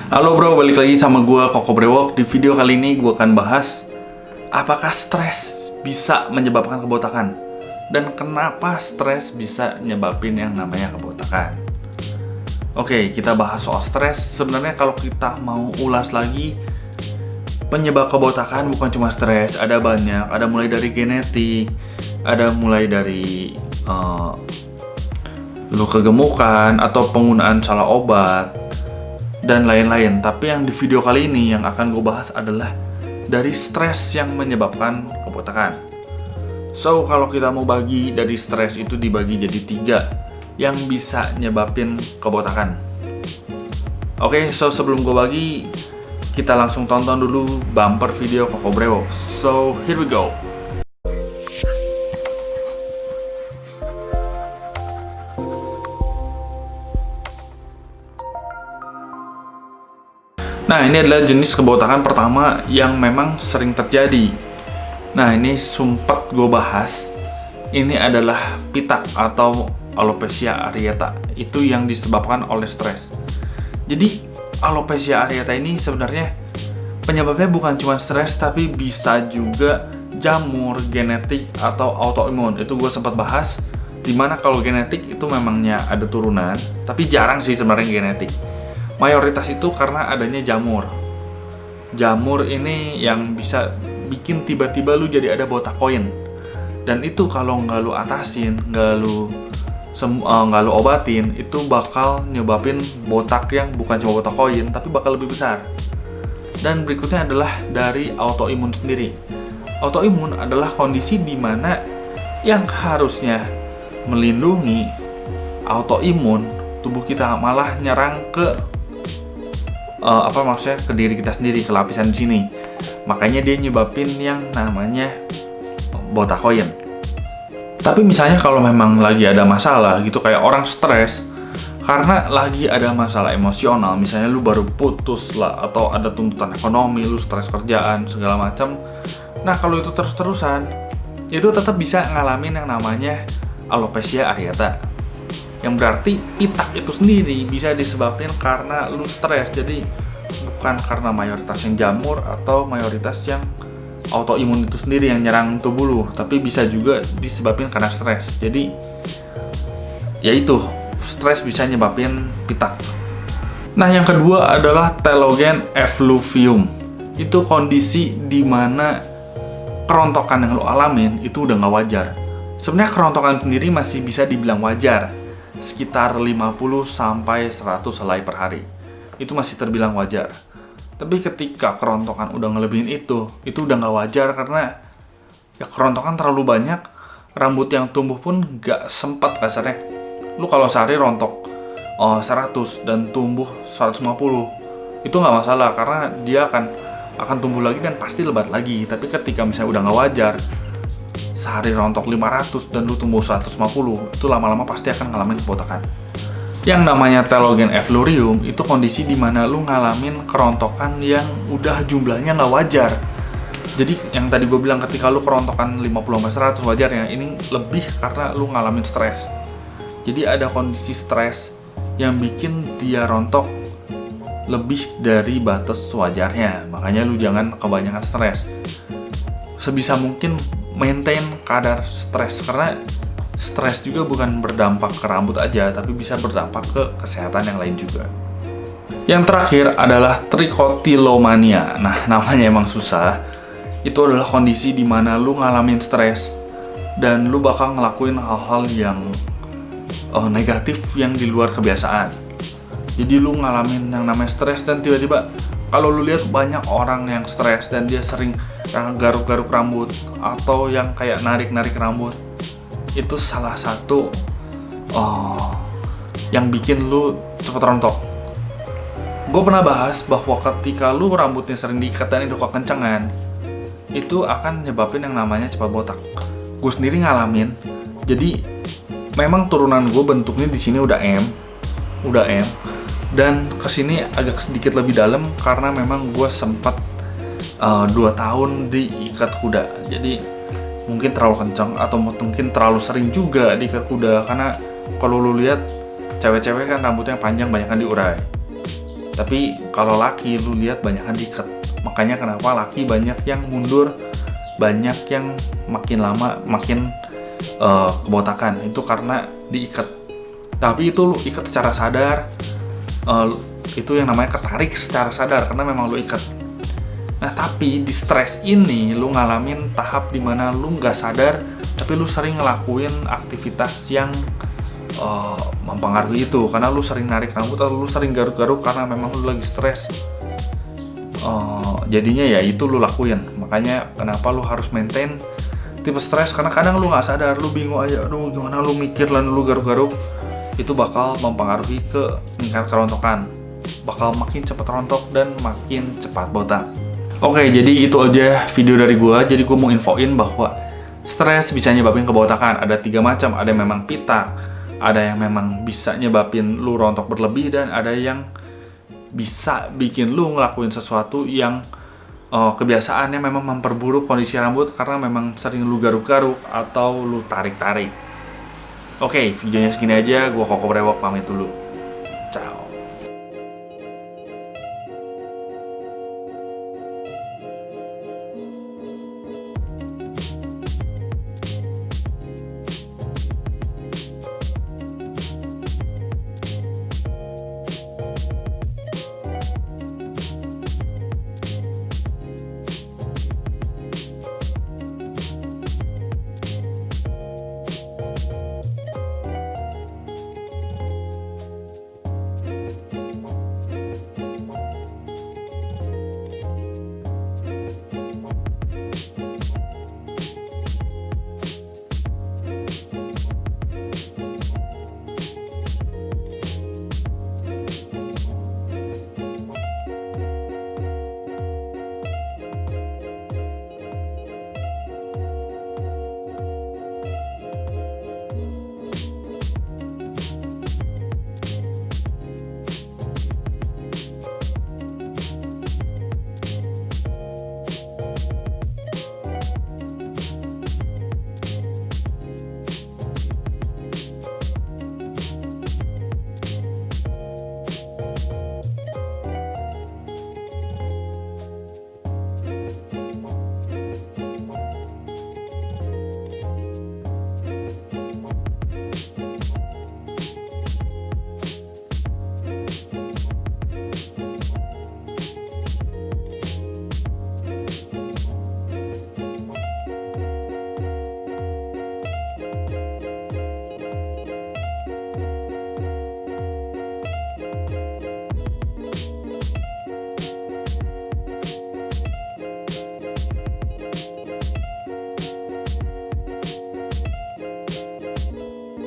Halo bro, balik lagi sama gue Koko Brewok. Di video kali ini gue akan bahas apakah stres bisa menyebabkan kebotakan dan kenapa stres bisa nyebabin yang namanya kebotakan. Oke, kita bahas soal stres. Sebenarnya kalau kita mau ulas lagi, penyebab kebotakan bukan cuma stres, ada banyak. Ada mulai dari genetik, ada mulai dari lu kegemukan atau penggunaan salah obat dan lain-lain. Tapi yang di video kali ini yang akan gue bahas adalah dari stres yang menyebabkan kebotakan. So, kalau kita mau bagi dari stres itu dibagi jadi 3 yang bisa nyebabin kebotakan. Oke, so sebelum gue bagi, kita langsung tonton dulu bumper video Koko Brewok. So, here we go. Nah, ini adalah jenis kebotakan pertama yang memang sering terjadi. Nah, ini sempat gue bahas. Ini adalah pitak atau alopecia areata. Itu yang disebabkan oleh stres. Jadi, alopecia areata ini sebenarnya penyebabnya bukan cuma stres, tapi bisa juga jamur, genetik, atau autoimun. Itu gue sempat bahas. Dimana kalau genetik itu memangnya ada turunan, tapi jarang sih sebenarnya genetik. Mayoritas itu karena adanya jamur. Jamur ini yang bisa bikin tiba-tiba lu jadi ada botak koin. Dan itu kalau nggak lu atasin, nggak lu obatin, itu bakal nyebabin botak yang bukan cuma botak koin, tapi bakal lebih besar. Dan berikutnya adalah dari autoimun sendiri. Autoimun adalah kondisi di mana yang harusnya melindungi autoimun, tubuh kita malah nyerang ke ke diri kita sendiri, ke lapisan di sini. Makanya dia nyebabin yang namanya botak koin. Tapi misalnya kalau memang lagi ada masalah gitu, kayak orang stres karena lagi ada masalah emosional, misalnya lu baru putus lah, atau ada tuntutan ekonomi, lu stres kerjaan segala macam. Nah, kalau itu terus-terusan, itu tetap bisa ngalamin yang namanya alopecia areata. Yang berarti pitak itu sendiri bisa disebabkan karena lu stres. Jadi bukan karena mayoritas yang jamur atau mayoritas yang autoimun itu sendiri yang nyerang tubuh lu, tapi bisa juga disebabkan karena stres. Jadi yaitu stres bisa nyebabin pitak. Nah, yang kedua adalah telogen effluvium. Itu kondisi di mana kerontokan yang lu alamin itu udah nggak wajar. Sebenarnya kerontokan sendiri masih bisa dibilang wajar, sekitar 50 sampai 100 helai per hari. Itu masih terbilang wajar. Tapi ketika kerontokan udah ngelebihin itu udah nggak wajar, karena ya kerontokan terlalu banyak, rambut yang tumbuh pun nggak sempat kasarnya. Lu kalau sehari rontok 100 dan tumbuh 150, itu nggak masalah karena dia akan tumbuh lagi dan pasti lebat lagi. Tapi ketika misalnya udah nggak wajar, sehari rontok 500 dan lu tumbuh 150, itu lama-lama pasti akan ngalamin kebotakan. Yang namanya telogen effluvium itu kondisi di mana lu ngalamin kerontokan yang udah jumlahnya nggak wajar. Jadi yang tadi gue bilang ketika lu kerontokan 50-100 wajar ya, ini lebih karena lu ngalamin stres. Jadi ada kondisi stres yang bikin dia rontok lebih dari batas wajarnya. Makanya lu jangan kebanyakan stres. Sebisa mungkin maintain kadar stres, karena stres juga bukan berdampak ke rambut aja, tapi bisa berdampak ke kesehatan yang lain juga. Yang terakhir adalah trichotillomania. Nah, namanya emang susah. Itu adalah kondisi di mana lu ngalamin stres dan lu bakal ngelakuin hal-hal yang negatif yang di luar kebiasaan. Jadi lu ngalamin yang namanya stres dan tiba-tiba kalau lu lihat banyak orang yang stres dan dia sering garuk-garuk rambut atau yang kayak narik-narik rambut, itu salah satu yang bikin lu cepet rontok. Gue pernah bahas bahwa ketika lu rambutnya sering diikat dan itu kekencengan, itu akan nyebabin yang namanya cepat botak. Gue sendiri ngalamin. Jadi memang turunan gue bentuknya di sini udah M, dan kesini agak sedikit lebih dalam karena memang gue sempat 2 tahun diikat kuda. Jadi mungkin terlalu kencang atau mungkin terlalu sering juga diikat kuda, karena kalau lu lihat cewek-cewek kan rambutnya panjang, banyak kan diurai. Tapi kalau laki lu lihat banyakan diikat. Makanya kenapa laki banyak yang mundur, banyak yang makin lama makin kebotakan. Itu karena diikat. Tapi itu lu ikat secara sadar. Itu yang namanya ketarik secara sadar karena memang lu ikat. Nah, tapi di stres ini lu ngalamin tahap dimana lu nggak sadar, tapi lu sering ngelakuin aktivitas yang mempengaruhi itu, karena lu sering narik rambut atau lu sering garuk-garuk karena memang lu lagi stres. Jadinya ya itu lu lakuin. Makanya kenapa lu harus maintain tipe stres, karena kadang lu nggak sadar, lu bingung aja, aduh gimana, lu mikir lalu lu garuk-garuk, itu bakal mempengaruhi ke tingkat kerontokan, bakal makin cepat rontok dan makin cepat botak. Oke, jadi itu aja video dari gua. Jadi gua mau infoin bahwa stres bisa nyebabin kebotakan. Ada 3 macam, ada yang memang pitak, ada yang memang bisa nyebabin lu rontok berlebih, dan ada yang bisa bikin lu ngelakuin sesuatu yang kebiasaannya memang memperburuk kondisi rambut karena memang sering lu garuk-garuk atau lu tarik-tarik. Oke, videonya segini aja. Gua Koko Brewok pamit dulu.